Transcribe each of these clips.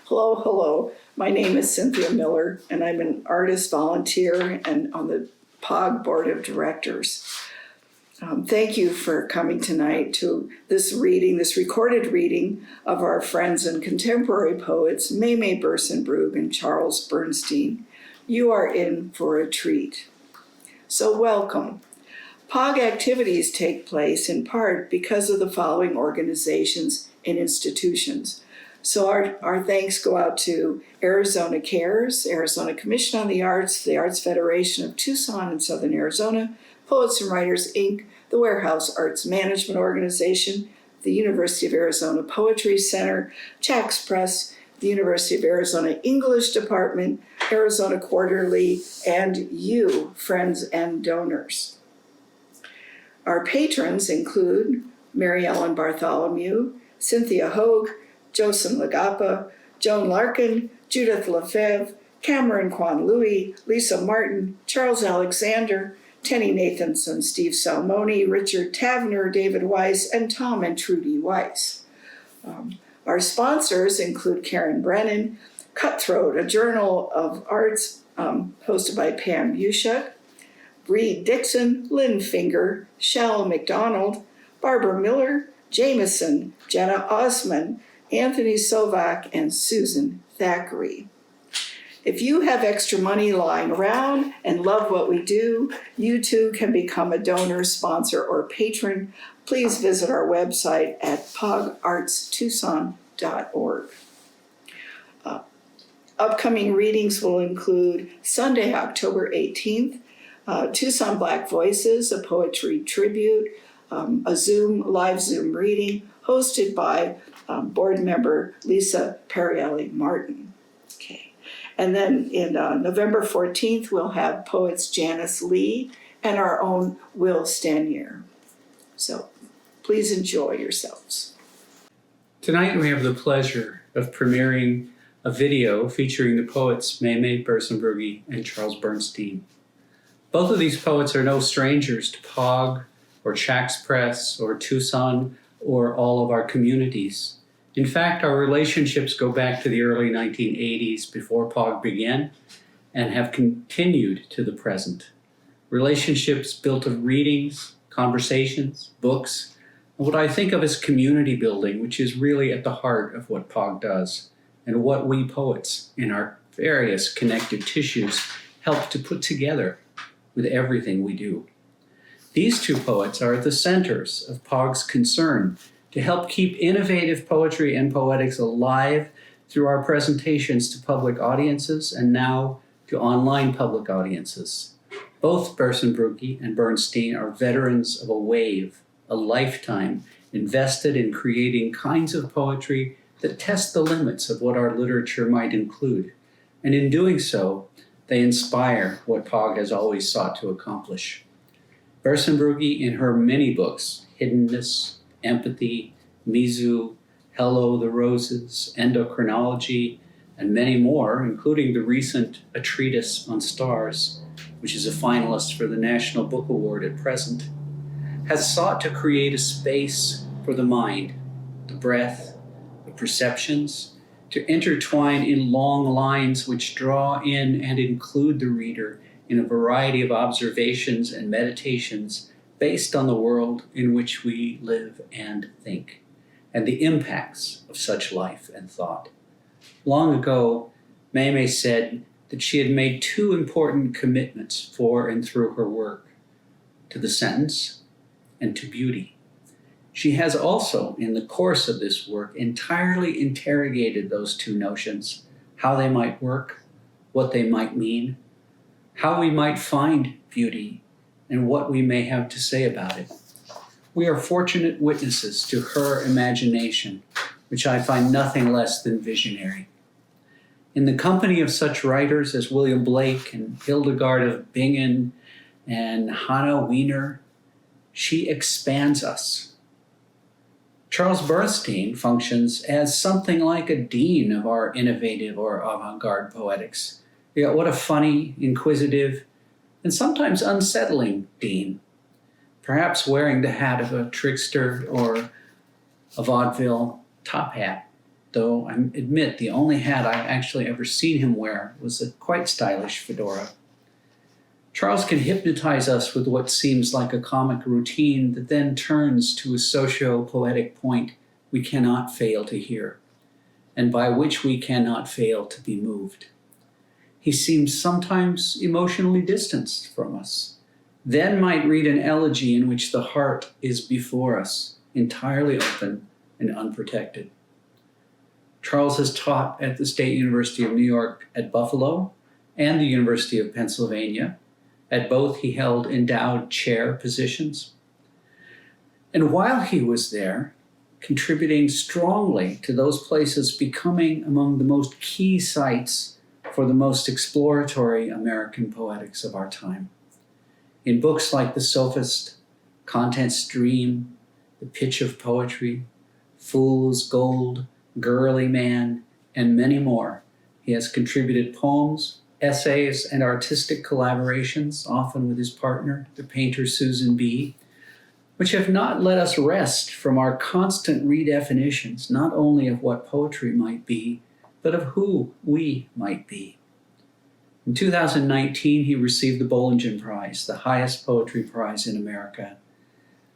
Hello, hello. My name is Cynthia Miller, and I'm an artist volunteer and on the POG Board of Directors. Thank you for coming tonight to this recorded reading of our friends and contemporary poets, Mei-mei Berssenbrugge and Charles Bernstein. You are in for a treat. So welcome. POG activities take place in part because of the following organizations and institutions. So our thanks go out to Arizona Cares, Arizona Commission on the Arts Federation of Tucson and Southern Arizona, Poets and Writers, Inc., the Warehouse Arts Management Organization, the University of Arizona Poetry Center, Chax Press, the University of Arizona English Department, Arizona Quarterly, and you, friends and donors. Our patrons include Mary Ellen Bartholomew, Cynthia Hogue, Jocelyn Lagapa, Joan Larkin, Judith Lefebvre, Cameron Kwan Louis, Lisa Martin, Charles Alexander, Tenny Nathanson, Steve Salmoni, Richard Tavener, David Weiss, and Tom and Trudy Weiss. Our sponsors include Karen Brennan, Cutthroat, a journal of arts hosted by Pam Bushuk, Bree Dixon, Lynn Finger, Shell McDonald, Barbara Miller, Jameson, Jenna Osman, Anthony Sovak, and Susan Thackeray. If you have extra money lying around and love what we do, you too can become a donor, sponsor, or patron. Please visit our website at pogartstucson.org. Upcoming readings will include Sunday, October 18th, Tucson Black Voices, a poetry tribute, a live Zoom reading hosted by board member Lisa Perielli Martin. Okay. And then in November 14th, we'll have poets Janice Lee and our own Will Stanier. So please enjoy yourselves. Tonight we have the pleasure of premiering a video featuring the poets Mei-mei Berssenbrugge and Charles Bernstein. Both of these poets are no strangers to POG or Chax Press or Tucson or all of our communities. In fact, our relationships go back to the early 1980s before POG began and have continued to the present. Relationships built of readings, conversations, books, and what I think of as community building, which is really at the heart of what POG does and what we poets in our various connective tissues help to put together with everything we do. These two poets are at the centers of POG's concern to help keep innovative poetry and poetics alive through our presentations to public audiences and now to online public audiences. Both Berssenbrugge and Bernstein are veterans of a wave, a lifetime invested in creating kinds of poetry that test the limits of what our literature might include. And in doing so, they inspire what POG has always sought to accomplish. Berssenbrugge, in her many books, Hiddenness, Empathy, Mizu, Hello, the Roses, Endocrinology, and many more, including the recent A Treatise on Stars, which is a finalist for the National Book Award at present, has sought to create a space for the mind, the breath, the perceptions, to intertwine in long lines which draw in and include the reader in a variety of observations and meditations based on the world in which we live and think, and the impacts of such life and thought. Long ago, Mei-mei said that she had made two important commitments for and through her work, to the sentence and to beauty. She has also, in the course of this work, entirely interrogated those two notions, how they might work, what they might mean, how we might find beauty, and what we may have to say about it. We are fortunate witnesses to her imagination, which I find nothing less than visionary. In the company of such writers as William Blake and Hildegard of Bingen and Hannah Wiener, she expands us. Charles Bernstein functions as something like a dean of our innovative or avant-garde poetics. Yet what a funny, inquisitive, and sometimes unsettling dean, perhaps wearing the hat of a trickster or a vaudeville top hat, though I admit the only hat I've actually ever seen him wear was a quite stylish fedora. Charles can hypnotize us with what seems like a comic routine that then turns to a socio-poetic point we cannot fail to hear, and by which we cannot fail to be moved. He seems sometimes emotionally distanced from us, then might read an elegy in which the heart is before us, entirely open and unprotected. Charles has taught at the State University of New York at Buffalo and the University of Pennsylvania. At both, he held endowed chair positions. And while he was there, contributing strongly to those places becoming among the most key sites for the most exploratory American poetics of our time. In books like The Sophist, Content Stream, The Pitch of Poetry, Fool's Gold, Girly Man, and many more, he has contributed poems, essays, and artistic collaborations, often with his partner, the painter Susan B., which have not let us rest from our constant redefinitions, not only of what poetry might be, but of who we might be. In 2019, he received the Bollingen Prize, the highest poetry prize in America.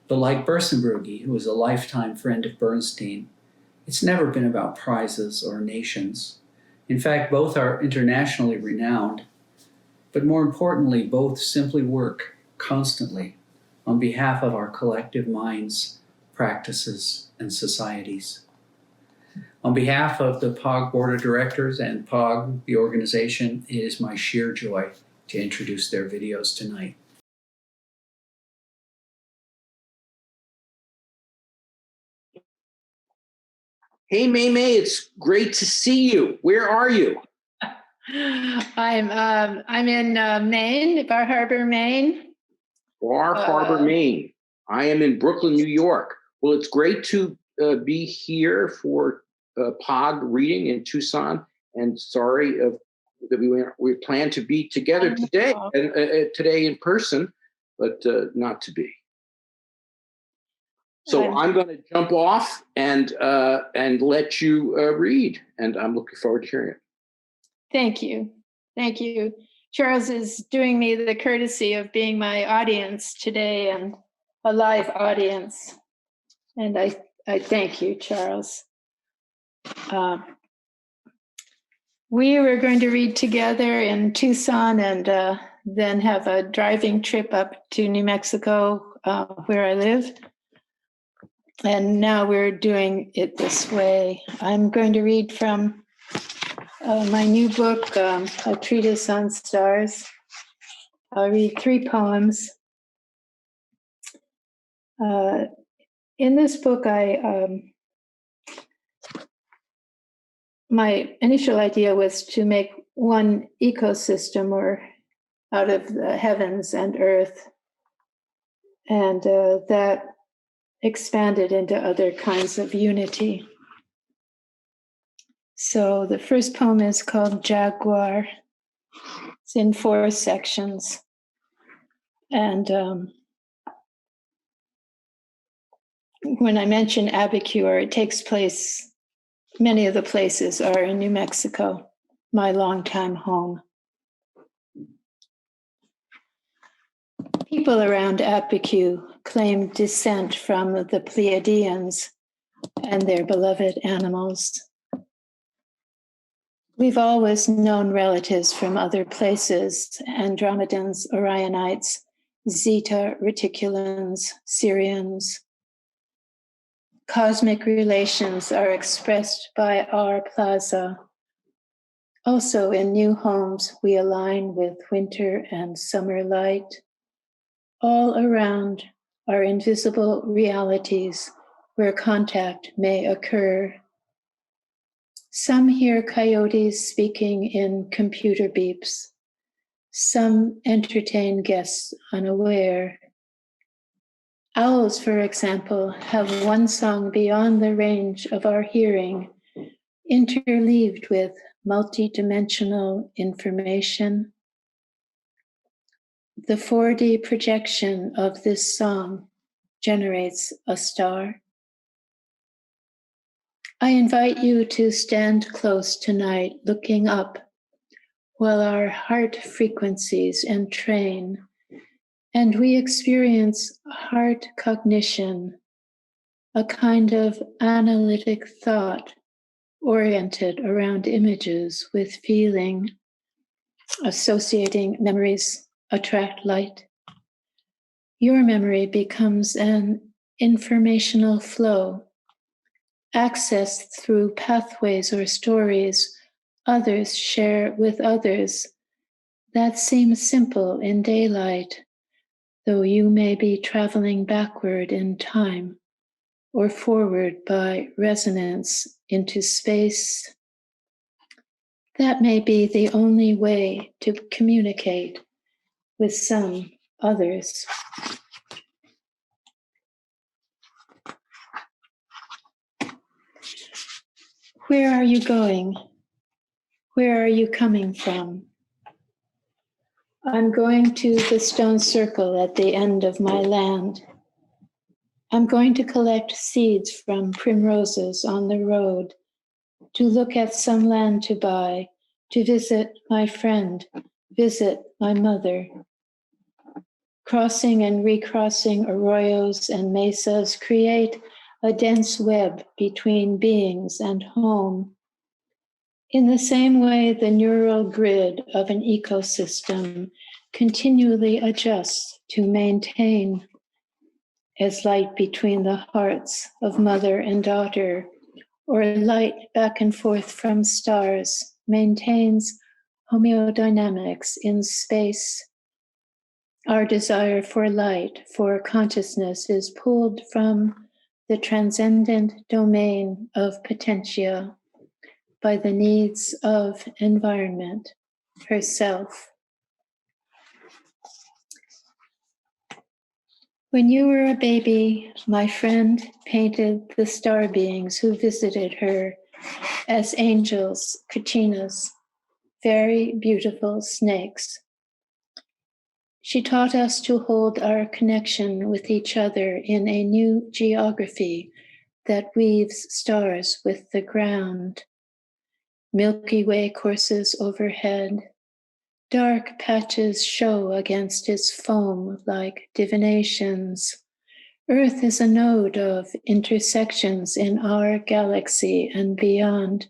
But like Berssenbrugge, who was a lifetime friend of Bernstein, it's never been about prizes or nations. In fact, both are internationally renowned, but more importantly, both simply work constantly on behalf of our collective minds, practices, and societies. On behalf of the POG Board of Directors and POG, the organization, it is my sheer joy to introduce their videos tonight. Hey, Mei-mei, it's great to see you. Where are you? I'm in Maine, Bar Harbor, Maine. Bar Harbor, Maine. I am in Brooklyn, New York. Well, it's great to be here for POG reading in Tucson. And sorry that we planned to be together today and today in person, but not to be. So I'm going to jump off and let you read, and I'm looking forward to hearing it. Thank you. Thank you. Charles is doing me the courtesy of being my audience today and a live audience. And I thank you, Charles. We were going to read together in Tucson and then have a driving trip up to New Mexico, where I live. And now we're doing it this way. I'm going to read from my new book, A Treatise on Stars. I'll read 3 poems. In this book, my initial idea was to make one ecosystem or out of the heavens and earth, and that expanded into other kinds of unity. So the first poem is called Jaguar. It's in 4 sections. And when I mention Abacure, it takes place, many of the places are in New Mexico, my longtime home. People around Apicu claim descent from the Pleiadians and their beloved animals. We've always known relatives from other places: Andromedans, Orionites, Zeta Reticulans, Sirians. Cosmic relations are expressed by our plaza. Also in new homes, we align with winter and summer light. All around are invisible realities where contact may occur. Some hear coyotes speaking in computer beeps. Some entertain guests unaware. Owls, for example, have one song beyond the range of our hearing, interleaved with multidimensional information. The 4D projection of this song generates a star. I invite you to stand close tonight, looking up, while our heart frequencies entrain, and we experience heart cognition, a kind of analytic thought oriented around images with feeling, associating memories attract light. Your memory becomes an informational flow, accessed through pathways or stories others share with others that seem simple in daylight, though you may be traveling backward in time or forward by resonance into space. That may be the only way to communicate with some others. Where are you going? Where are you coming from? I'm going to the stone circle at the end of my land. I'm going to collect seeds from primroses on the road, to look at some land to buy, to visit my friend, visit my mother. Crossing and recrossing arroyos and mesas create a dense web between beings and home. In the same way, the neural grid of an ecosystem continually adjusts to maintain as light between the hearts of mother and daughter, or light back and forth from stars, maintains homeodynamics in space. Our desire for light, for consciousness, is pulled from the transcendent domain of potentia by the needs of environment herself. When you were a baby, my friend painted the star beings who visited her as angels, kachinas, very beautiful snakes. She taught us to hold our connection with each other in a new geography that weaves stars with the ground. Milky Way courses overhead. Dark patches show against its foam like divinations. Earth is a node of intersections in our galaxy and beyond,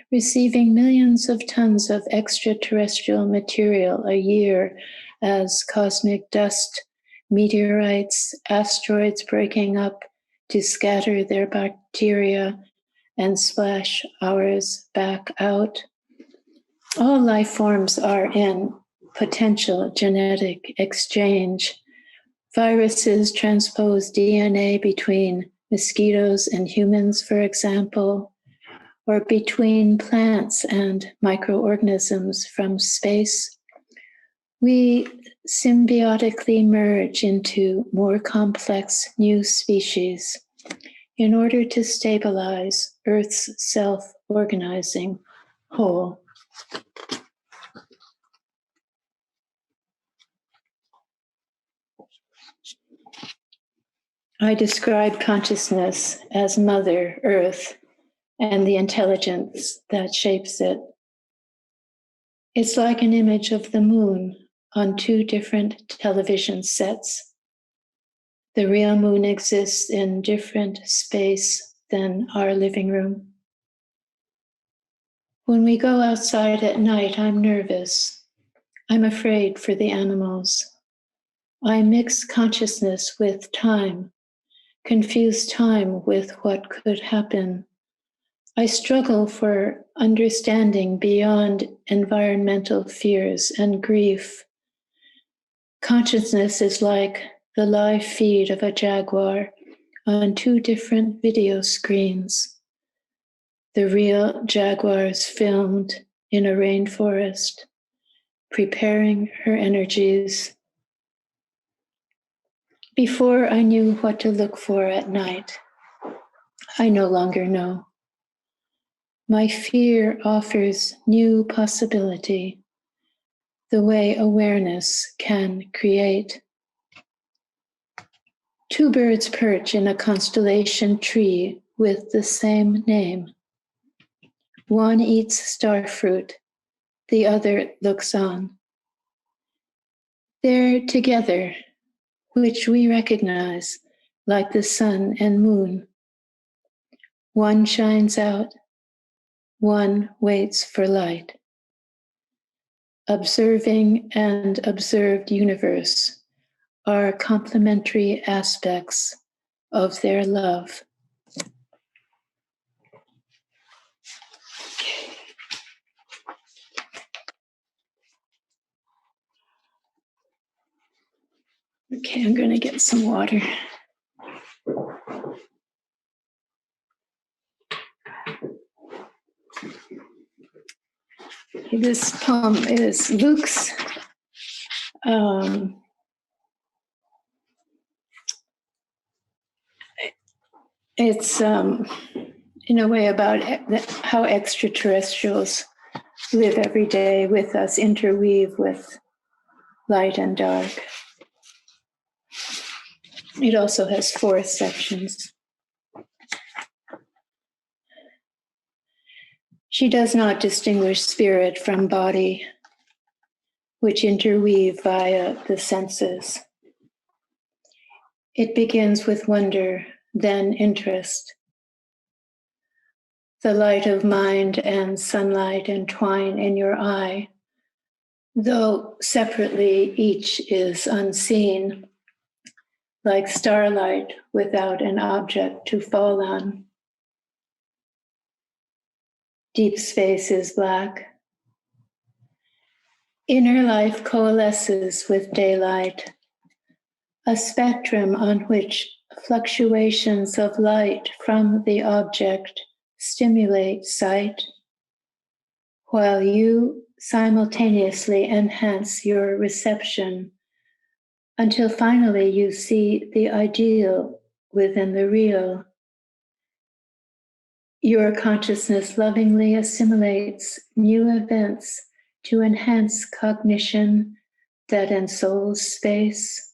receiving millions of tons of extraterrestrial material a year as cosmic dust, meteorites, asteroids breaking up to scatter their bacteria and splash ours back out. All life forms are in potential genetic exchange. Viruses transpose DNA between mosquitoes and humans, for example, or between plants and microorganisms from space. We symbiotically merge into more complex new species in order to stabilize Earth's self-organizing whole. I describe consciousness as Mother Earth and the intelligence that shapes it. It's like an image of the moon on two different television sets. The real moon exists in different space than our living room. When we go outside at night, I'm nervous. I'm afraid for the animals. I mix consciousness with time, confuse time with what could happen. I struggle for understanding beyond environmental fears and grief. Consciousness is like the live feed of a Jaguar on two different video screens. The real Jaguar is filmed in a rainforest, preparing her energies. Before I knew what to look for at night, I no longer know. My fear offers new possibility, the way awareness can create. Two birds perch in a constellation tree with the same name. One eats star fruit, the other looks on. They're together, which we recognize like the sun and moon. One shines out, one waits for light. Observing and observed universe are complementary aspects of their love. Okay, I'm going to get some water. This poem is Luke's. It's in a way about how extraterrestrials live every day with us, interweave with light and dark. It also has 4 sections. She does not distinguish spirit from body, which interweave via the senses. It begins with wonder, then interest. The light of mind and sunlight entwine in your eye, though separately each is unseen, like starlight without an object to fall on. Deep space is black. Inner life coalesces with daylight, a spectrum on which fluctuations of light from the object stimulate sight, while you simultaneously enhance your reception until finally you see the ideal within the real. Your consciousness lovingly assimilates new events to enhance cognition that ensouls space.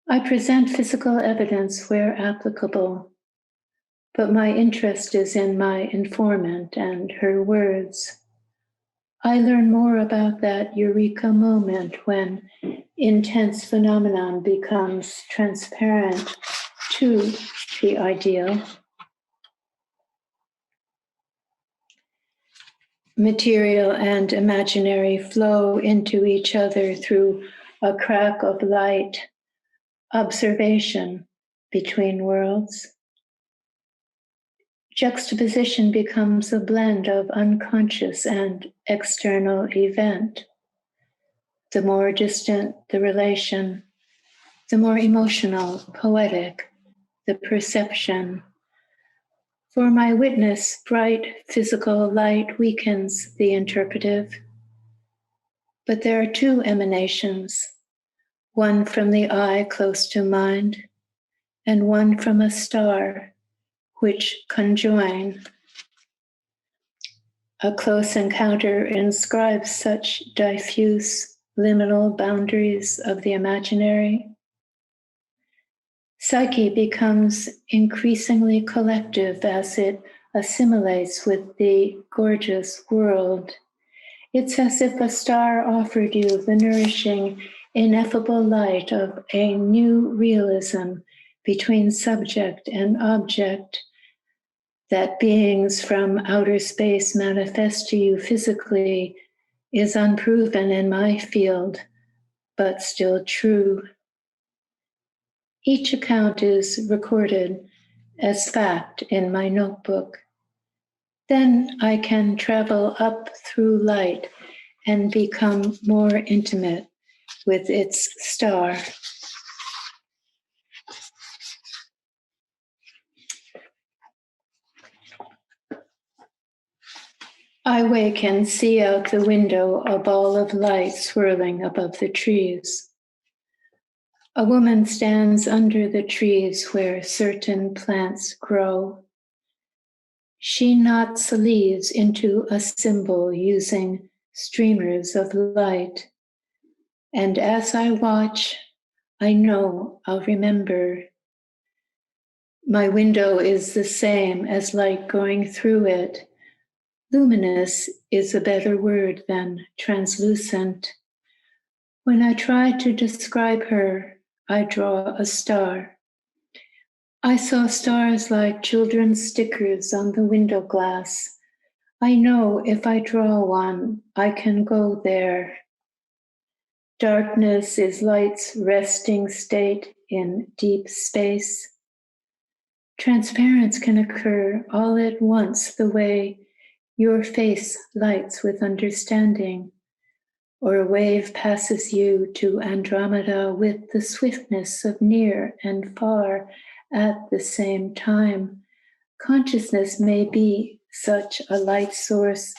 I present physical evidence where applicable, but my interest is in my informant and her words. I learn more about that eureka moment when intense phenomenon becomes transparent to the ideal. Material and imaginary flow into each other through a crack of light, observation between worlds. Juxtaposition becomes a blend of unconscious and external event. The more distant the relation, the more emotional, poetic the perception. For my witness, bright physical light weakens the interpretive. But there are 2 emanations, one from the eye close to mind, and one from a star, which conjoin. A close encounter inscribes such diffuse liminal boundaries of the imaginary. Psyche becomes increasingly collective as it assimilates with the gorgeous world. It's as if a star offered you the nourishing, ineffable light of a new realism between subject and object, that beings from outer space manifest to you physically is unproven in my field, but still true. Each account is recorded as fact in my notebook. Then I can travel up through light and become more intimate with its star. I wake and see out the window a ball of light swirling above the trees. A woman stands under the trees where certain plants grow. She knots leaves into a symbol using streamers of light. And as I watch, I know I'll remember. My window is the same as light going through it. Luminous is a better word than translucent. When I try to describe her, I draw a star. I saw stars like children's stickers on the window glass. I know if I draw one, I can go there. Darkness is light's resting state in deep space. Transparence can occur all at once the way your face lights with understanding, or a wave passes you to Andromeda with the swiftness of near and far at the same time. Consciousness may be such a light source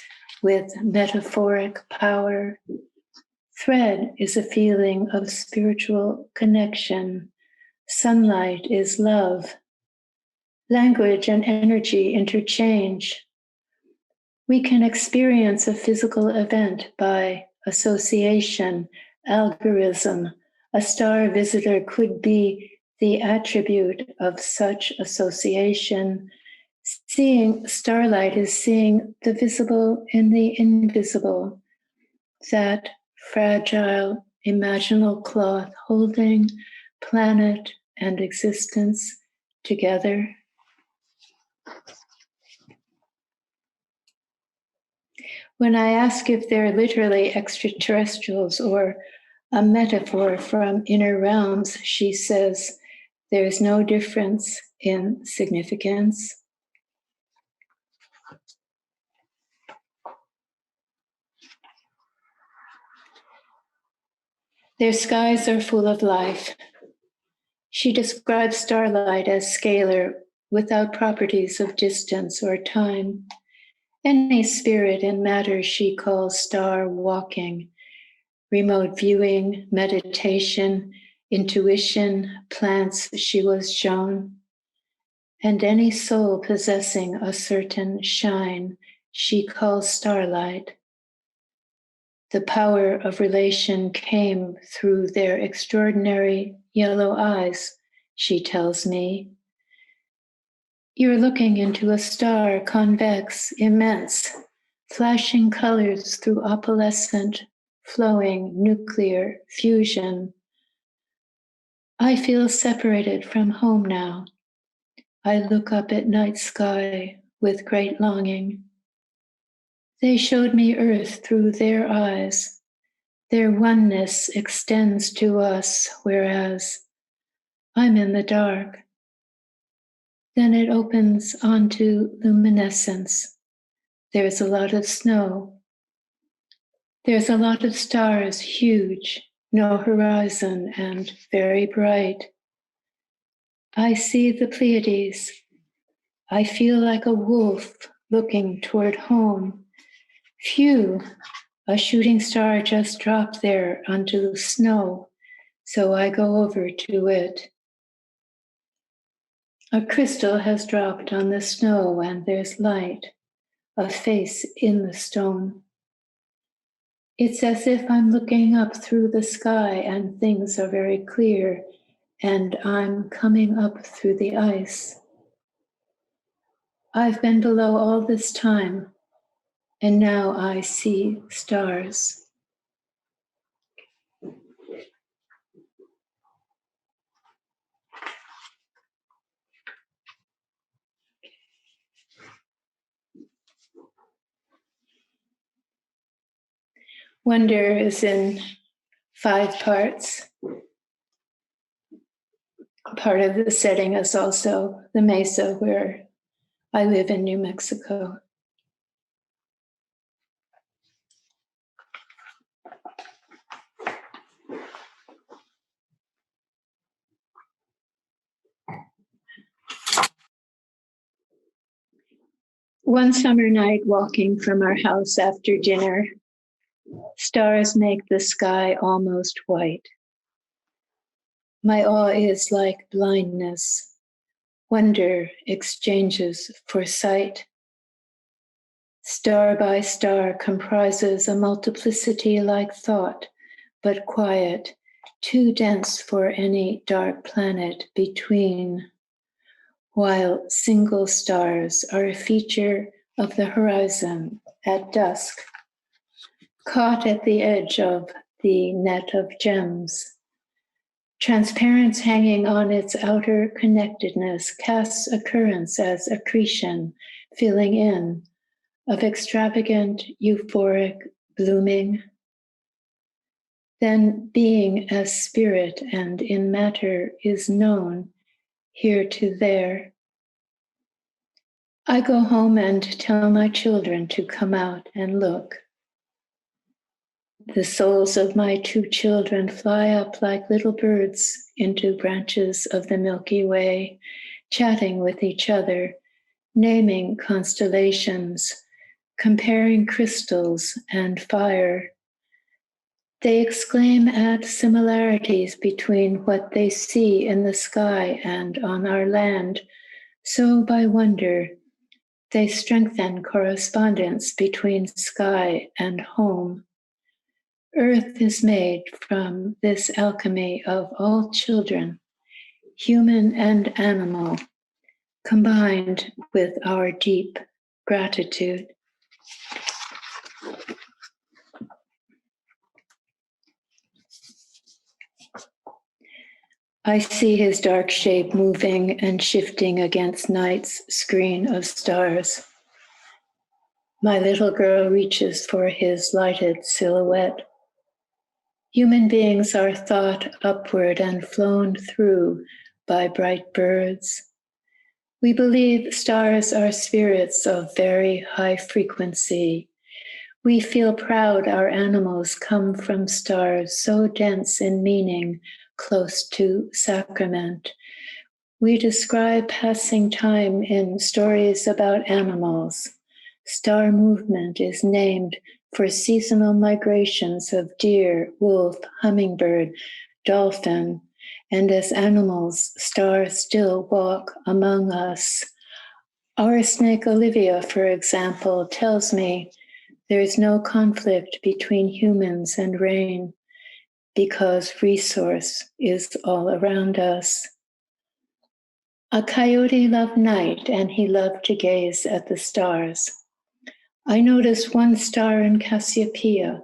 with metaphoric power. Thread is a feeling of spiritual connection. Sunlight is love. Language and energy interchange. We can experience a physical event by association, algorithm. A star visitor could be the attribute of such association. Seeing starlight is seeing the visible in the invisible, that fragile, imaginal cloth holding planet and existence together. When I ask if they're literally extraterrestrials or a metaphor from inner realms, she says, there's no difference in significance. Their skies are full of life. She describes starlight as scalar, without properties of distance or time. Any spirit and matter she calls star walking, remote viewing, meditation, intuition, plants she was shown, and any soul possessing a certain shine she calls starlight. The power of relation came through their extraordinary yellow eyes, she tells me. You're looking into a star, convex, immense, flashing colors through opalescent, flowing nuclear fusion. I feel separated from home now. I look up at night sky with great longing. They showed me Earth through their eyes. Their oneness extends to us, whereas I'm in the dark. Then it opens onto luminescence. There's a lot of snow. There's a lot of stars, huge, no horizon, and very bright. I see the Pleiades. I feel like a wolf looking toward home. Phew, a shooting star just dropped there onto the snow, so I go over to it. A crystal has dropped on the snow and there's light, a face in the stone. It's as if I'm looking up through the sky and things are very clear and I'm coming up through the ice. I've been below all this time and now I see stars. Wonder is in 5 parts. Part of the setting is also the mesa where I live in New Mexico. One summer night, walking from our house after dinner, stars make the sky almost white. My awe is like blindness. Wonder exchanges for sight. Star by star comprises a multiplicity like thought, but quiet, too dense for any dark planet between. while single stars are a feature of the horizon at dusk, caught at the edge of the net of gems. Transparence hanging on its outer connectedness casts occurrence as accretion, filling in, of extravagant, euphoric blooming. Then being as spirit and in matter is known here to there. I go home and tell my children to come out and look. The souls of my 2 children fly up like little birds into branches of the Milky Way, chatting with each other, naming constellations, comparing crystals and fire. They exclaim at similarities between what they see in the sky and on our land, so by wonder, they strengthen correspondence between sky and home. Earth is made from this alchemy of all children, human and animal, combined with our deep gratitude. I see his dark shape moving and shifting against night's screen of stars. My little girl reaches for his lighted silhouette. Human beings are thought upward and flown through by bright birds. We believe stars are spirits of very high frequency. We feel proud our animals come from stars so dense in meaning, close to sacrament. We describe passing time in stories about animals. Star movement is named for seasonal migrations of deer, wolf, hummingbird, dolphin, and as animals, stars still walk among us. Our snake Olivia, for example, tells me there is no conflict between humans and rain because resource is all around us. A coyote loved night, and he loved to gaze at the stars. I noticed one star in Cassiopeia.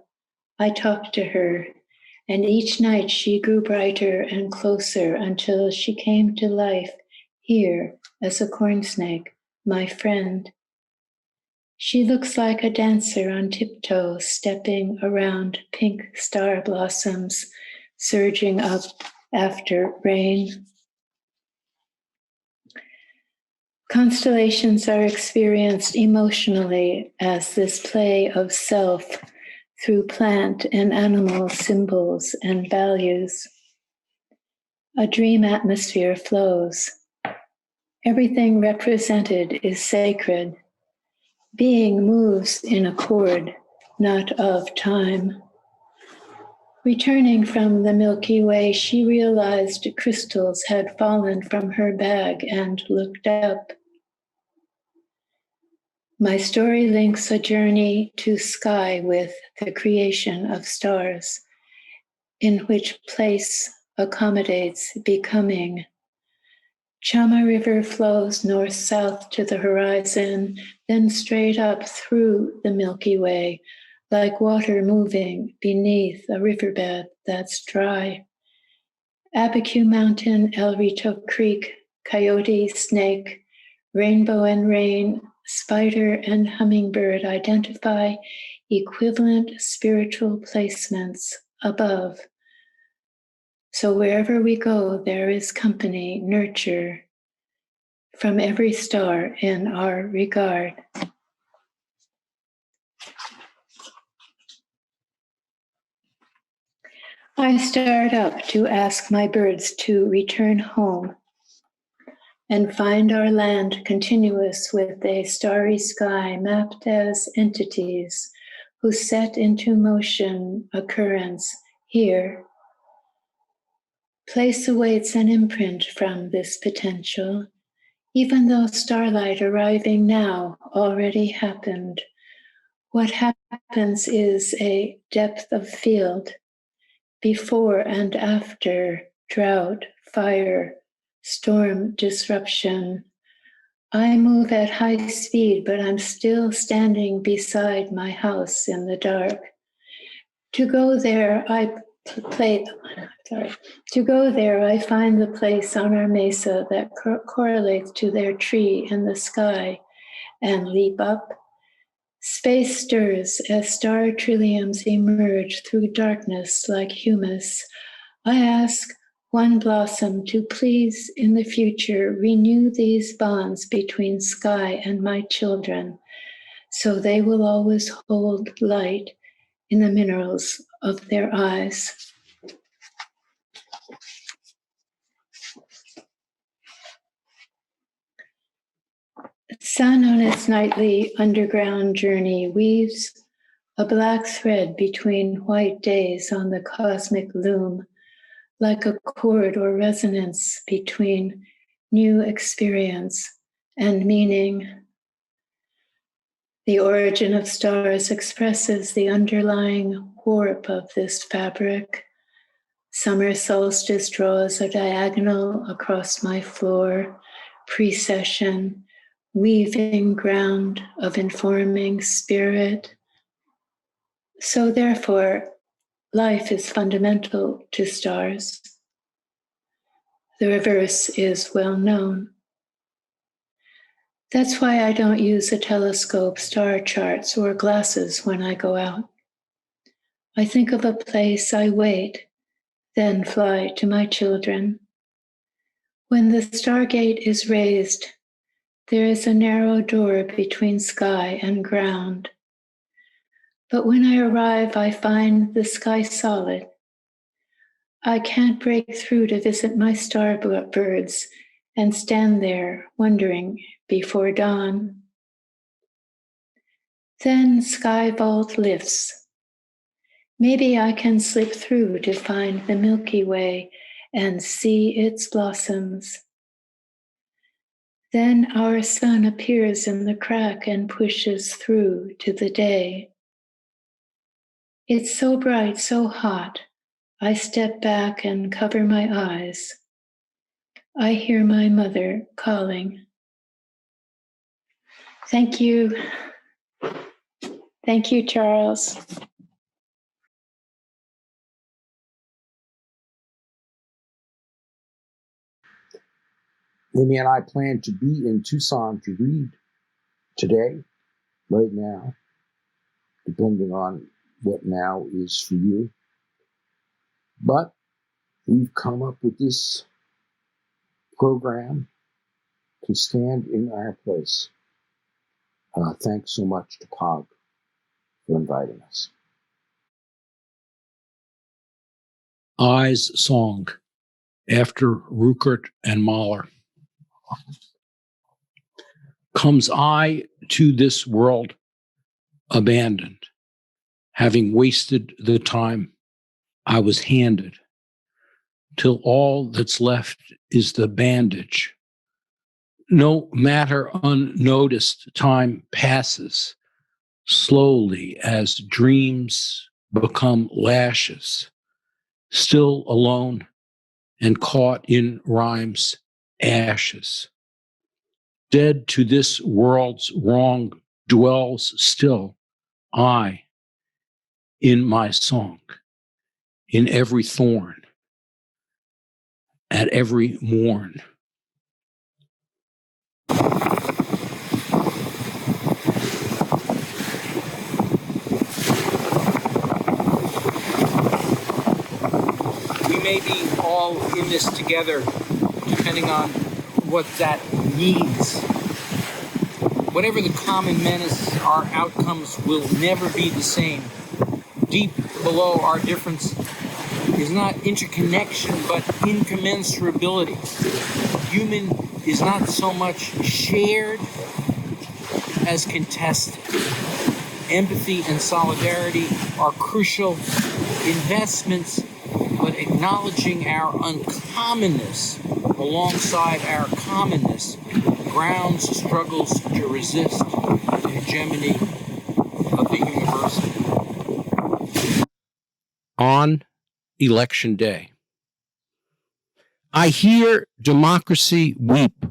I talked to her, and each night she grew brighter and closer until she came to life here as a corn snake, my friend. She looks like a dancer on tiptoe, stepping around pink star blossoms, surging up after rain. Constellations are experienced emotionally as this play of self through plant and animal symbols and values. A dream atmosphere flows. Everything represented is sacred. Being moves in accord, not of time. Returning from the Milky Way, she realized crystals had fallen from her bag and looked up. My story links a journey to sky with the creation of stars, in which place accommodates becoming. Chama River flows north-south to the horizon, then straight up through the Milky Way, like water moving beneath a riverbed that's dry. Abiquiu Mountain, El Rito Creek, Coyote, Snake, Rainbow and Rain, Spider and Hummingbird identify equivalent spiritual placements above. So wherever we go, there is company, nurture from every star in our regard. I start up to ask my birds to return home and find our land continuous with a starry sky mapped as entities who set into motion occurrence here. Place awaits an imprint from this potential, even though starlight arriving now already happened. What happens is a depth of field, before and after drought, fire, storm disruption, I move at high speed, but I'm still standing beside my house in the dark. To go there, I find the place on our mesa that correlates to their tree in the sky and leap up. Space stirs as star trilliums emerge through darkness like humus. I ask one blossom to please in the future renew these bonds between sky and my children, so they will always hold light in the minerals of their eyes. The sun on its nightly underground journey weaves a black thread between white days on the cosmic loom, like a chord or resonance between new experience and meaning. The origin of stars expresses the underlying warp of this fabric. Summer solstice draws a diagonal across my floor, precession, weaving ground of informing spirit. So therefore, life is fundamental to stars. The reverse is well known. That's why I don't use a telescope, star charts, or glasses when I go out. I think of a place, I wait, then fly to my children. When the stargate is raised, there is a narrow door between sky and ground. But when I arrive, I find the sky solid. I can't break through to visit my starbirds and stand there wondering before dawn. Then sky vault lifts. Maybe I can slip through to find the Milky Way and see its blossoms. Then our sun appears in the crack and pushes through to the day. It's so bright, so hot. I step back and cover my eyes. I hear my mother calling. Thank you. Thank you, Charles. Amy and I plan to be in Tucson to read today, right now, depending on what now is for you. But we've come up with this program to stand in our place. Thanks so much to POG for inviting us. Eyes Song, after Ruckert and Mahler. Comes I to this world abandoned, having wasted the time I was handed, till all that's left is the bandage. No matter unnoticed, time passes slowly as dreams become lashes, still alone and caught in rhyme's ashes. Dead to this world's wrong dwells still I in my song, in every thorn, at every morn. We may be all in this together, depending on what that means. Whatever the common menace, our outcomes will never be the same. Deep below our difference is not interconnection, but incommensurability. Human is not so much shared as contested. Empathy and solidarity are crucial investments, but acknowledging our uncommonness alongside our commonness grounds struggles to resist the hegemony of the universal. On election day, I hear democracy weep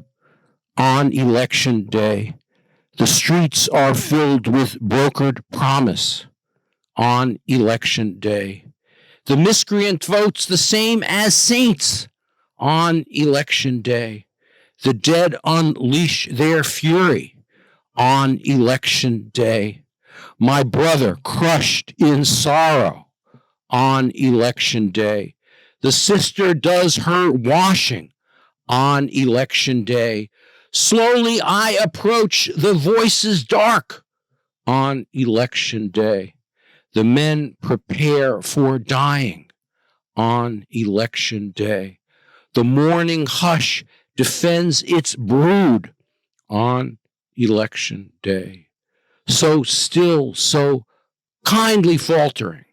on election day. The streets are filled with brokered promise on election day. The miscreant votes the same as saints on election day. The dead unleash their fury on election day. My brother crushed in sorrow on election day. The sister does her washing on election day. Slowly I approach the voices dark on election day. The men prepare for dying on election day. The mourning hush defends its brood on election day. So still, so kindly faltering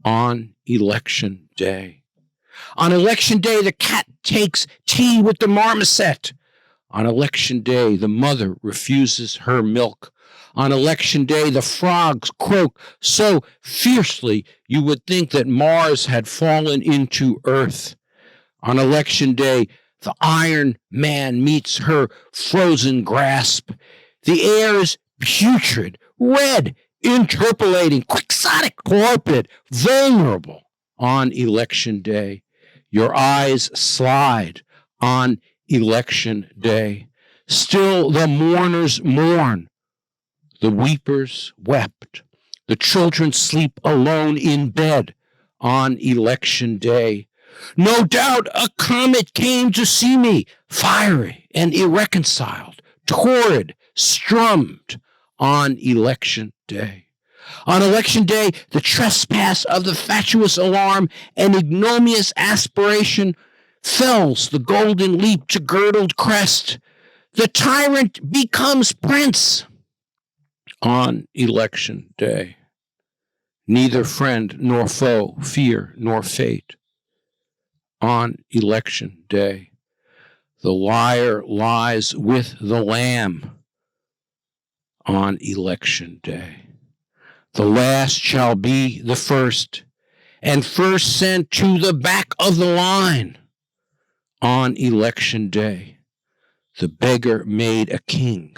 on election day. On election day, the cat takes tea with the marmoset. On election day, the mother refuses her milk. On election day, the frogs croak so fiercely you would think that Mars had fallen into Earth. On election day, the Iron Man meets her frozen grasp. The air is putrid, red, interpolating, quixotic, torpid, vulnerable on election day. Your eyes slide on election day. Still the mourners mourn. The weepers wept. The children sleep alone in bed on election day. No doubt a comet came to see me, fiery and irreconciled, torrid, strummed on election day. On election day, the trespass of the fatuous alarm and ignominious aspiration fells the golden leap to girdled crest. The tyrant becomes prince on election day. Neither friend nor foe, fear nor fate on election day. The liar lies with the lamb on election day. The last shall be the first, and first sent to the back of the line on election day. The beggar made a king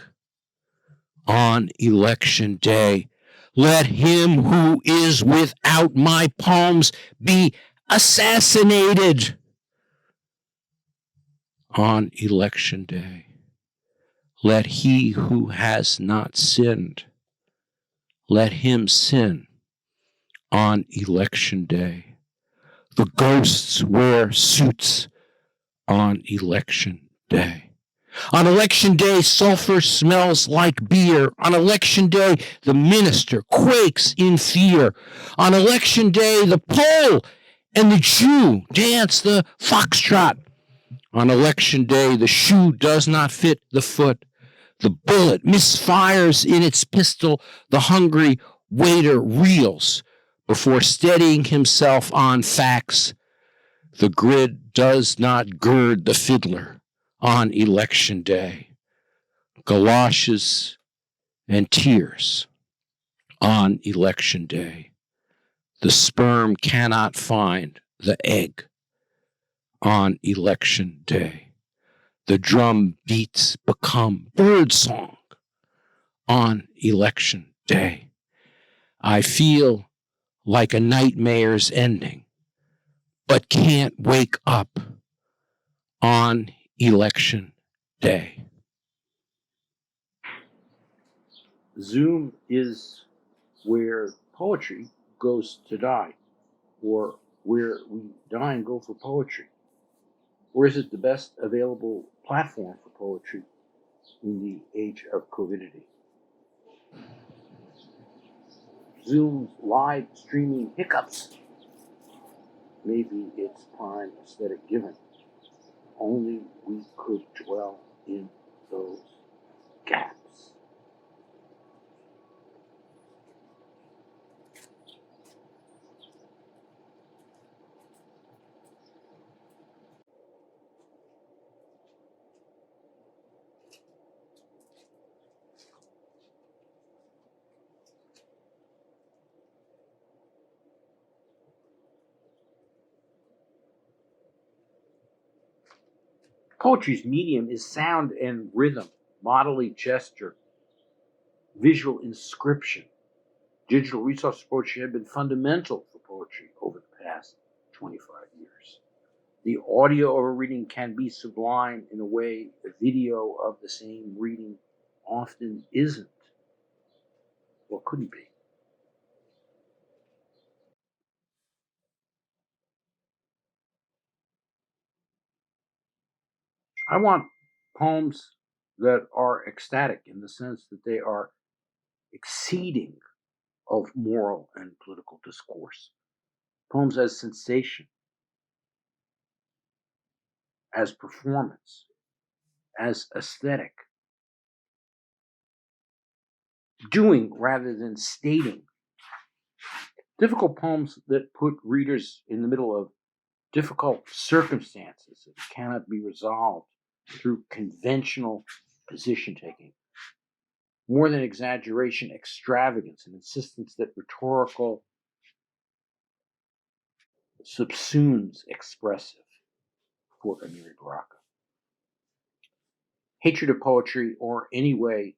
on election day. Let him who is without my palms be assassinated on election day. Let he who has not sinned, let him sin on election day. The ghosts wear suits on election day. On election day, sulfur smells like beer. On election day, the minister quakes in fear. On election day, the Pole and the Jew dance the foxtrot. On election day, the shoe does not fit the foot. The bullet misfires in its pistol. The hungry waiter reels before steadying himself on facts. The grid does not gird the fiddler on election day. Galoshes and tears on election day. The sperm cannot find the egg on election day. The drum beats become birdsong on election day. I feel like a nightmare's ending, but can't wake up on election day. Zoom is where poetry goes to die, or where we die and go for poetry. Or is it the best available platform for poetry in the age of COVIDity? Zoom's live streaming hiccups may be its prime aesthetic given. Only we could dwell in those gaps. Poetry's medium is sound and rhythm, bodily gesture, visual inscription. Digital resource poetry have been fundamental for poetry over the past 25 years. The audio of a reading can be sublime in a way the video of the same reading often isn't or couldn't be. I want poems that are ecstatic in the sense that they are exceeding of moral and political discourse. Poems as sensation, as performance, as aesthetic, doing rather than stating. Difficult poems that put readers in the middle of difficult circumstances that cannot be resolved through conventional position taking. More than exaggeration, extravagance, and insistence that rhetorical subsumes expressive for Mei-mei Berssenbrugge. Hatred of poetry, or any way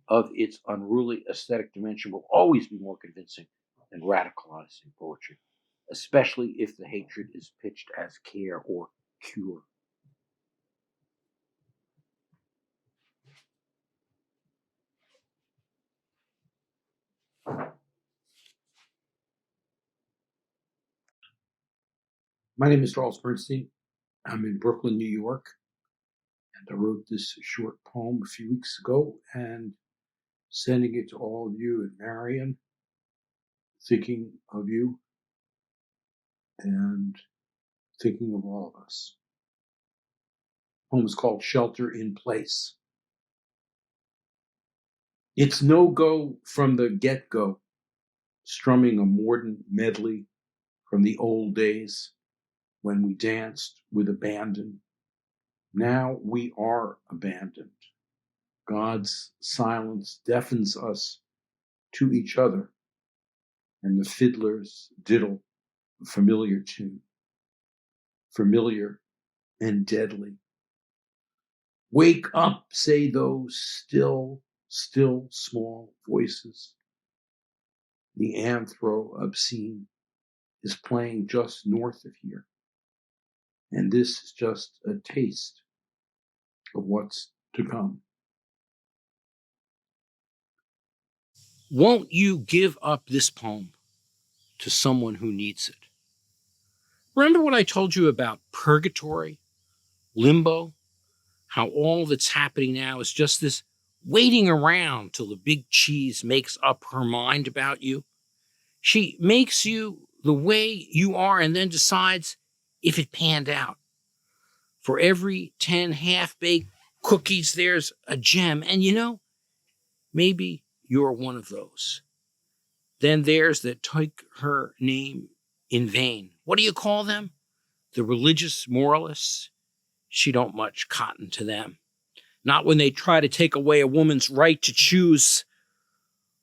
of its unruly aesthetic dimension, will always be more convincing than radicalizing poetry, especially if the hatred is pitched as care or cure. My name is Charles Bernstein. I'm in Brooklyn, New York, and I wrote this short poem a few weeks ago and sending it to all of you in Marion, thinking of you and thinking of all of us. The poem is called Shelter in Place. It's no-go from the get-go, strumming a modern medley from the old days when we danced with abandon. Now we are abandoned. God's silence deafens us to each other, and the fiddlers diddle a familiar tune, familiar and deadly. Wake up, say those still small voices. The anthro obscene is playing just north of here, and this is just a taste of what's to come. Won't you give up this poem to someone who needs it? Remember what I told you about purgatory, limbo, how all that's happening now is just this waiting around till the big cheese makes up her mind about you? She makes you the way you are and then decides if it panned out. For every 10 half-baked cookies, there's a gem. And maybe you're one of those. Then there's that take her name in vain. What do you call them? The religious moralists? She don't much cotton to them. Not when they try to take away a woman's right to choose,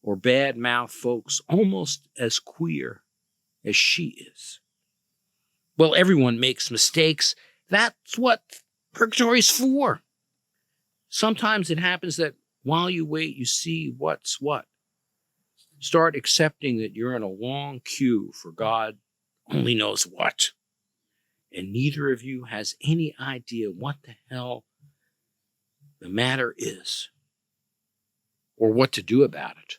or bad-mouth folks almost as queer as she is. Well, everyone makes mistakes. That's what purgatory's for. Sometimes it happens that while you wait, you see what's what. Start accepting that you're in a long queue for God only knows what. And neither of you has any idea what the hell the matter is or what to do about it.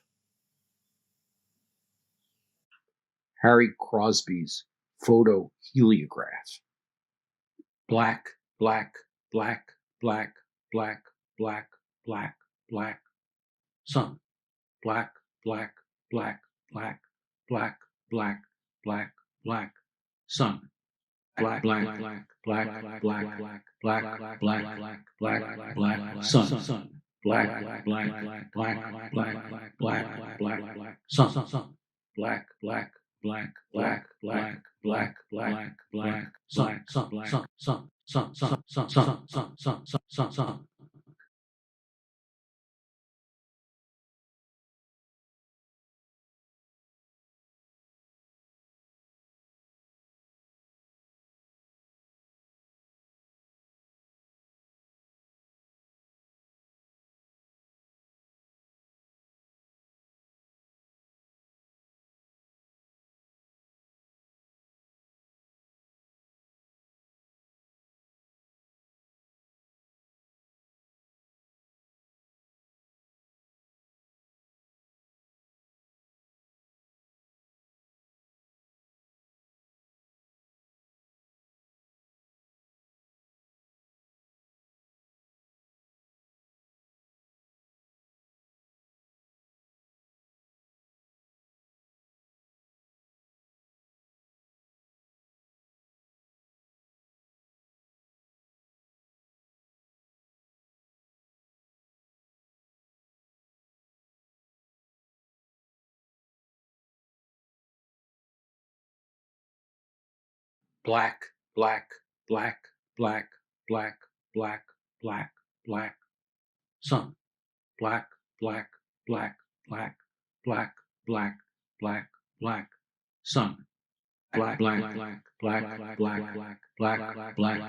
Harry Crosby's photo heliograph. Black, black, black, black, black, black, black, black. Sun. Black, black, black, black, black, black, black, black. Sun. Black, black, black, black, black, black, black, black, black, black, black, black, sun. Black, black, black, black, black, black, black, black, black, sun. Black, black, black, black, black, black, black, black, sun, sun. black, black, black, black, black, black, black, black, sun, black, black, black, black, black, black, black, black, sun, black, black, black, black, black, black, black, black, black,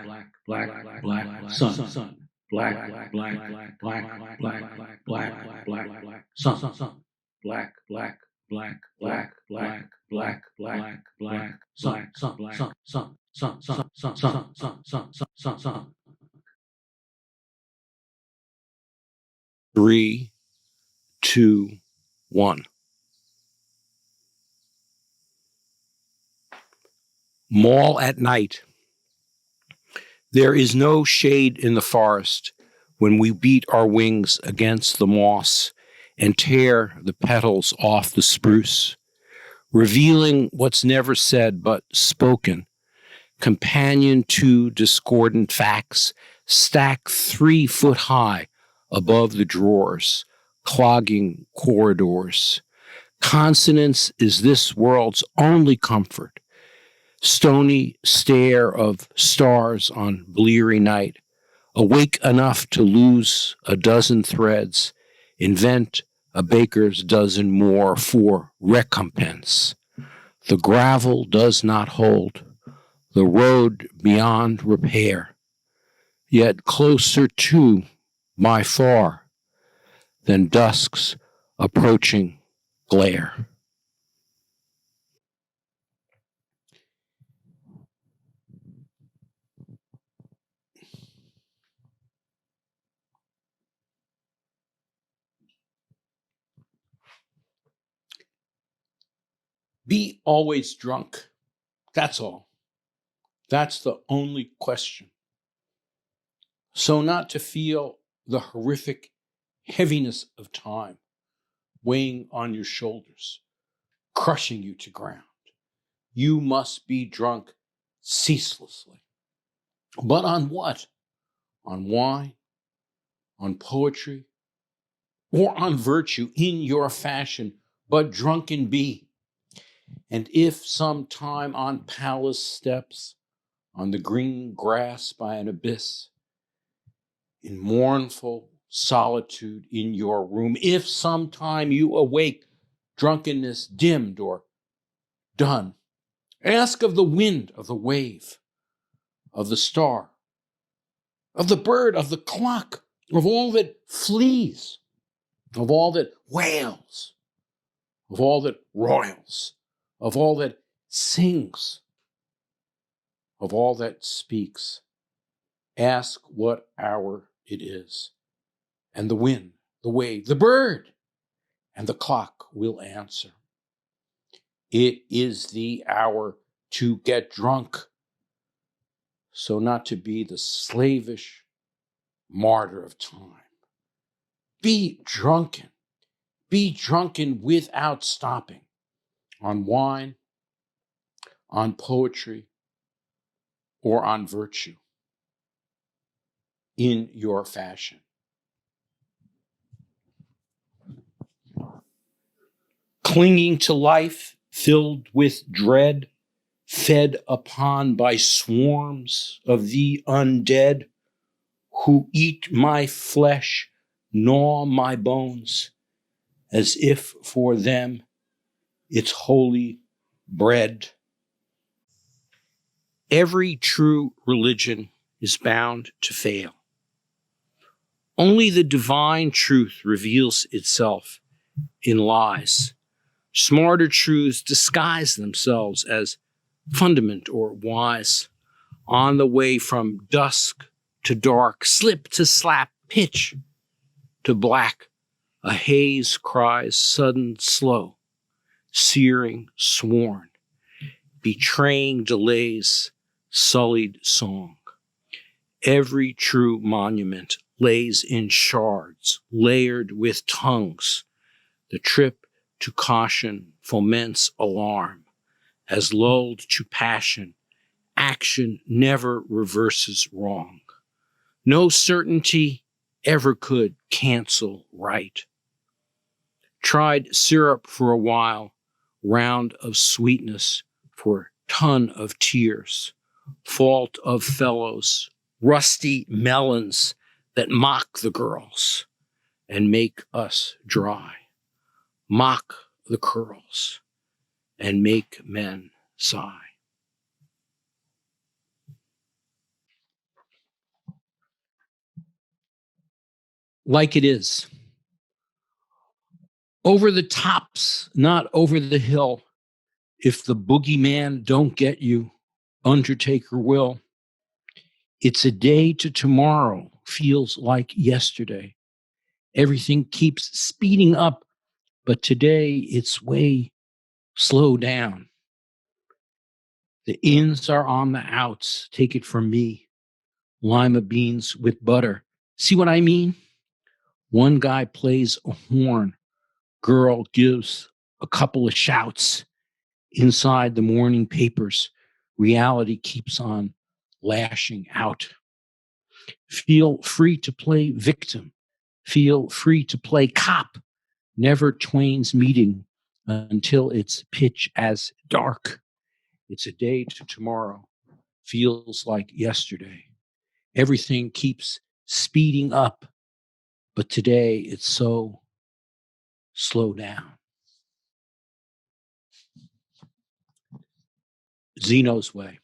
black, black, black, sun, black, black, black, black, black, black, black, black, black, sun, black, black, black, black, black, black, black, black, sun, sun. 3, 2, 1. Mall at night. There is no shade in the forest when we beat our wings against the moss and tear the petals off the spruce, revealing what's never said but spoken, companion to discordant facts, stacked 3 foot high above the drawers, clogging corridors. Consonance is this world's only comfort. Stony stare of stars on bleary night, awake enough to lose a dozen threads, invent a baker's dozen more for recompense. The gravel does not hold, the road beyond repair, yet closer to, by far, than dusk's approaching glare. Be always drunk. That's all. That's the only question. So not to feel the horrific heaviness of time weighing on your shoulders, crushing you to ground. You must be drunk ceaselessly. But on what? On wine? On poetry? Or on virtue in your fashion, but drunken be. And if some time on palace steps, on the green grass by an abyss, in mournful solitude in your room, if sometime you awake, drunkenness dimmed or done, ask of the wind, of the wave, of the star, of the bird, of the clock, of all that flees, of all that wails, of all that roils, of all that sings, of all that speaks. Ask what hour it is, and the wind, the wave, the bird, and the clock will answer. It is the hour to get drunk, so not to be the slavish martyr of time. Be drunken without stopping, on wine, on poetry, or on virtue, in your fashion. Clinging to life, filled with dread, fed upon by swarms of the undead, who eat my flesh, gnaw my bones, as if for them it's holy bread. Every true religion is bound to fail. Only the divine truth reveals itself in lies. Smarter truths disguise themselves as fundament or wise. On the way from dusk to dark, slip to slap, pitch to black, a haze cries sudden slow, searing sworn, betraying delays, sullied song. Every true monument lays in shards, layered with tongues. The trip to caution foments alarm. As lulled to passion, action never reverses wrong. No certainty ever could cancel right. Tried syrup for a while, round of sweetness for ton of tears. fault of fellows, rusty melons that mock the girls and make us dry, mock the curls and make men sigh. Like it is. Over the tops, not over the hill. If the boogeyman don't get you, Undertaker will. It's a day to tomorrow, feels like yesterday. Everything keeps speeding up, but today it's way slow down. The ins are on the outs, take it from me. Lima beans with butter. See what I mean? One guy plays a horn, girl gives a couple of shouts. Inside the morning papers, reality keeps on lashing out. Feel free to play victim. Feel free to play cop. Never twain's meeting until it's pitch as dark. It's a day to tomorrow. Feels like yesterday. Everything keeps speeding up, but today it's so slow down. Zeno's way.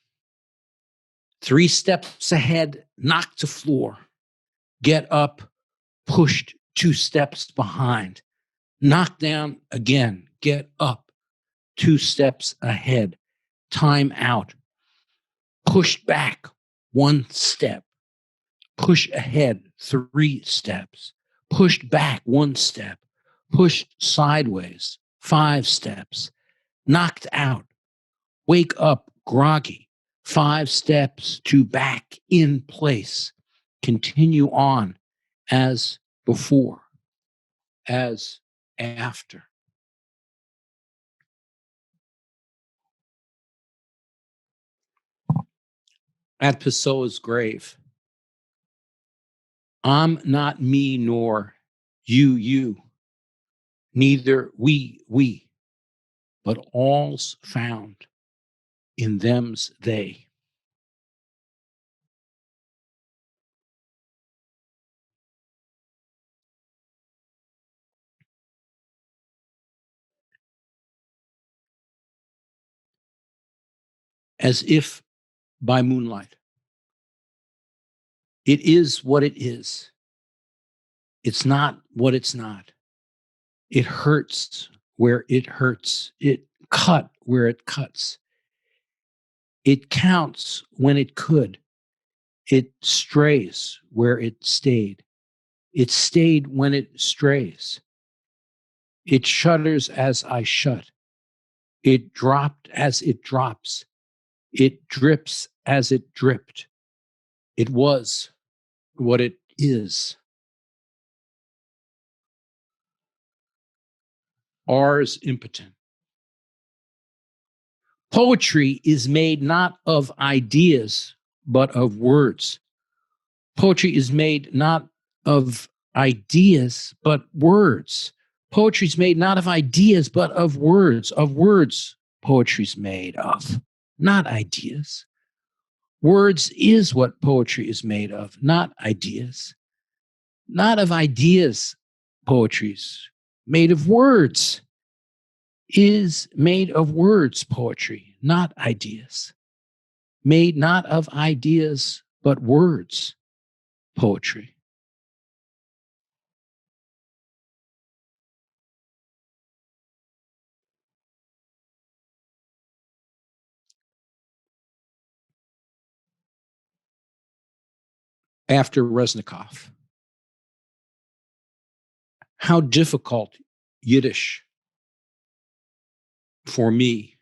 3 steps ahead, knocked to floor. Get up, pushed 2 steps behind. Knock down again, get up, 2 steps ahead. Time out. Pushed back 1 step. Push ahead 3 steps. Pushed back 1 step. Pushed sideways 5 steps. Knocked out. Wake up groggy. 5 steps to back in place. Continue on as before, as after. At Pessoa's grave, I'm not me nor you, neither we, but all's found in them's they. As if by moonlight. It is what it is. It's not what it's not. It hurts where it hurts. It cut where it cuts. It counts when it could. It strays where it stayed. It stayed when it strays. It shudders as I shut. It dropped as it drops. It drips as it dripped. It was what it is. Ars impotent. Poetry is made not of ideas, but of words. Poetry is made not of ideas, but words. Poetry is made not of ideas, but of words. Of words, poetry's made of, not ideas. Words is what poetry is made of, not ideas. Not of ideas, poetry's made of words. Is made of words, poetry, not ideas. Made not of ideas, but words, poetry. After Reznikov, how difficult Yiddish for me,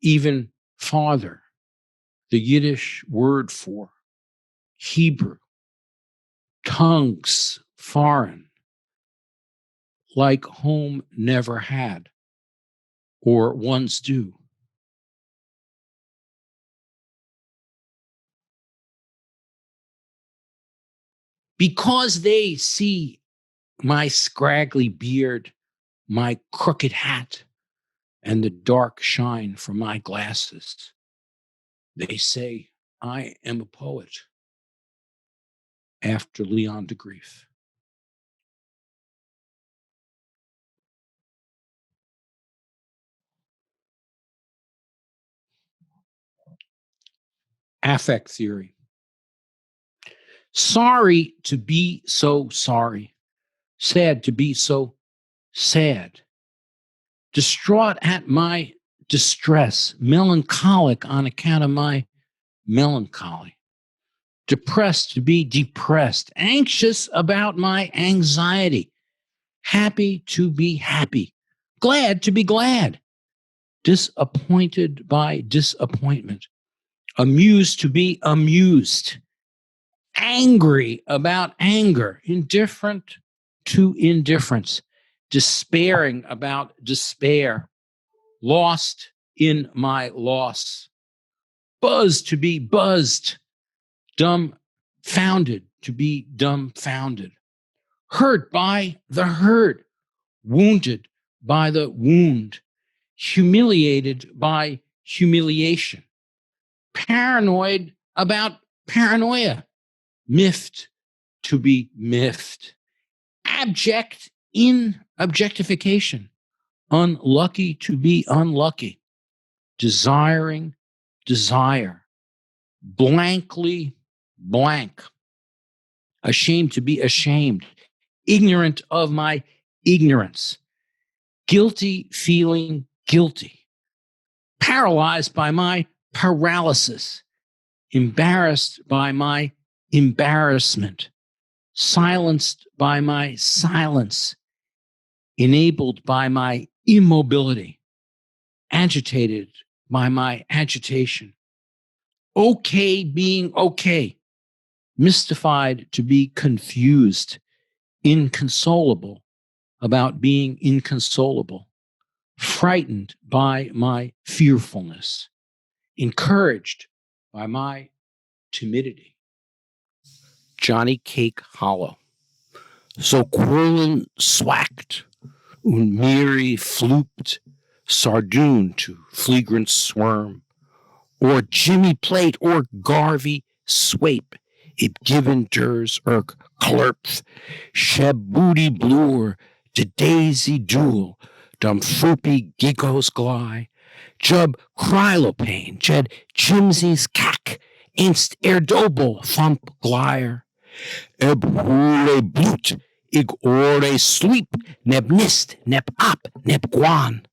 even farther, the Yiddish word for Hebrew, tongues foreign, like home never had, or once do. Because they see my scraggly beard, my crooked hat, and the dark shine from my glasses. They say I am a poet after Leon de Grief. Affect theory. Sorry to be so sorry. Sad to be so sad. Distraught at my distress. Melancholic on account of my melancholy. Depressed to be depressed. Anxious about my anxiety. Happy to be happy. Glad to be glad. Disappointed by disappointment. Amused to be amused. Angry about anger. Indifferent to indifference. Despairing about despair. Lost in my loss. Buzzed to be buzzed. Dumbfounded to be dumbfounded. Hurt by the hurt. Wounded by the wound. Humiliated by humiliation. Paranoid about paranoia. Miffed to be miffed. Abject in objectification. Unlucky to be unlucky. Desiring desire. Blankly blank. Ashamed to be ashamed. Ignorant of my ignorance. Guilty feeling guilty. Paralyzed by my paralysis. Embarrassed by my embarrassment. Silenced by my silence. Enabled by my immobility. Agitated by my agitation. Okay being okay. Mystified to be confused. Inconsolable about being inconsolable. Frightened by my fearfulness. Encouraged by my timidity. Johnny Cake Hollow. So Quillen swackt und Miri floopt sardoon to flagrant swerm, or Jimmy Plate or Garvey Swape, ib given durs erk klurpth, sheb booty blur, de daisy duel, dum froopy giggos gly, jub krylopane, jed jimsies cack, inst erdobel thump glyer, eb hule blut, ig ore sleep, neb nist, neb op, neb guan.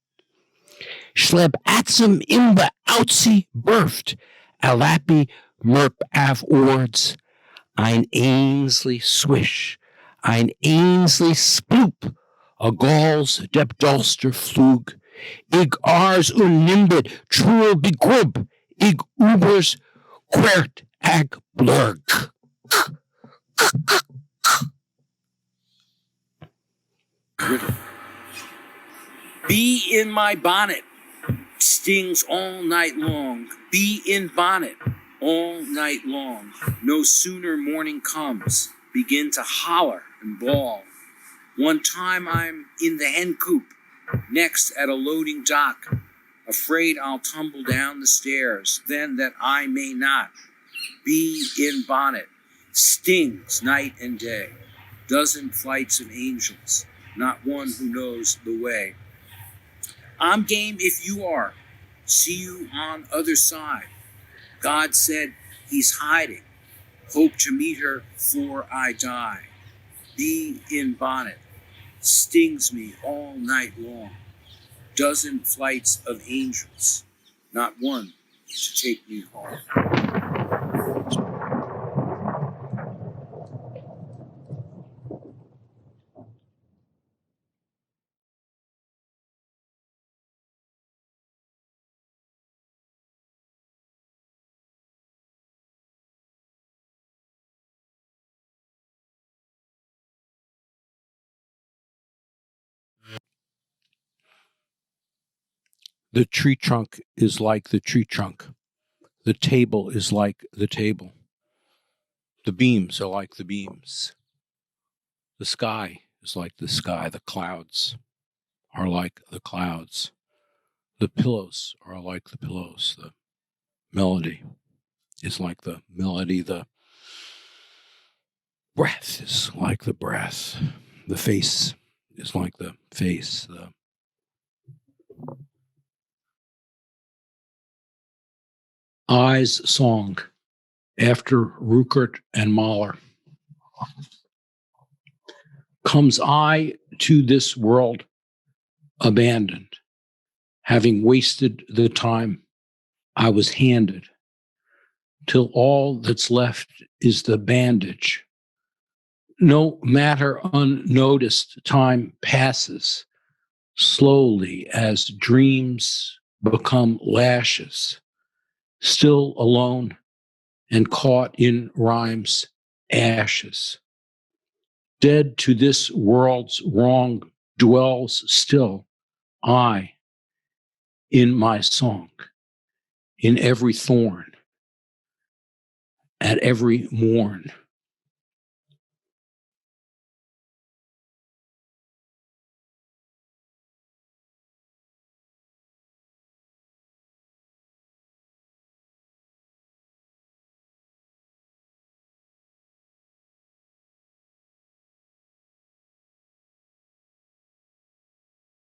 Schleb atsum imba outsie burft, alapi merp av ords, ein Ainsley swish, ein Ainsley sploop, a galls deb dolster flug, ig ars unimbit truel begrub, ig ubers quert ag blurg. Be in my bonnet. Stings all night long. Be in bonnet all night long. No sooner morning comes, begin to holler and bawl. One time I'm in the hen coop, next at a loading dock, afraid I'll tumble down the stairs, then that I may not. Be in bonnet, stings night and day. Dozen flights of angels, not one who knows the way. I'm game if you are. See you on other side. God said he's hiding. Hope to meet her 'fore I die. Be in bonnet. Stings me all night long. Dozen flights of angels. Not one to take me home. The tree trunk is like the tree trunk. The table is like the table. The beams are like the beams. The sky is like the sky. The clouds are like the clouds. The pillows are like the pillows. The melody is like the melody, the breath is like the breath, the face is like the face, the Eyes song after Ruckert and Mahler. Comes I to this world abandoned, having wasted the time I was handed, till all that's left is the bandage. No matter unnoticed, time passes slowly as dreams become lashes, still alone and caught in rhyme's ashes. Dead to this world's wrong dwells still I in my song, in every thorn, at every morn.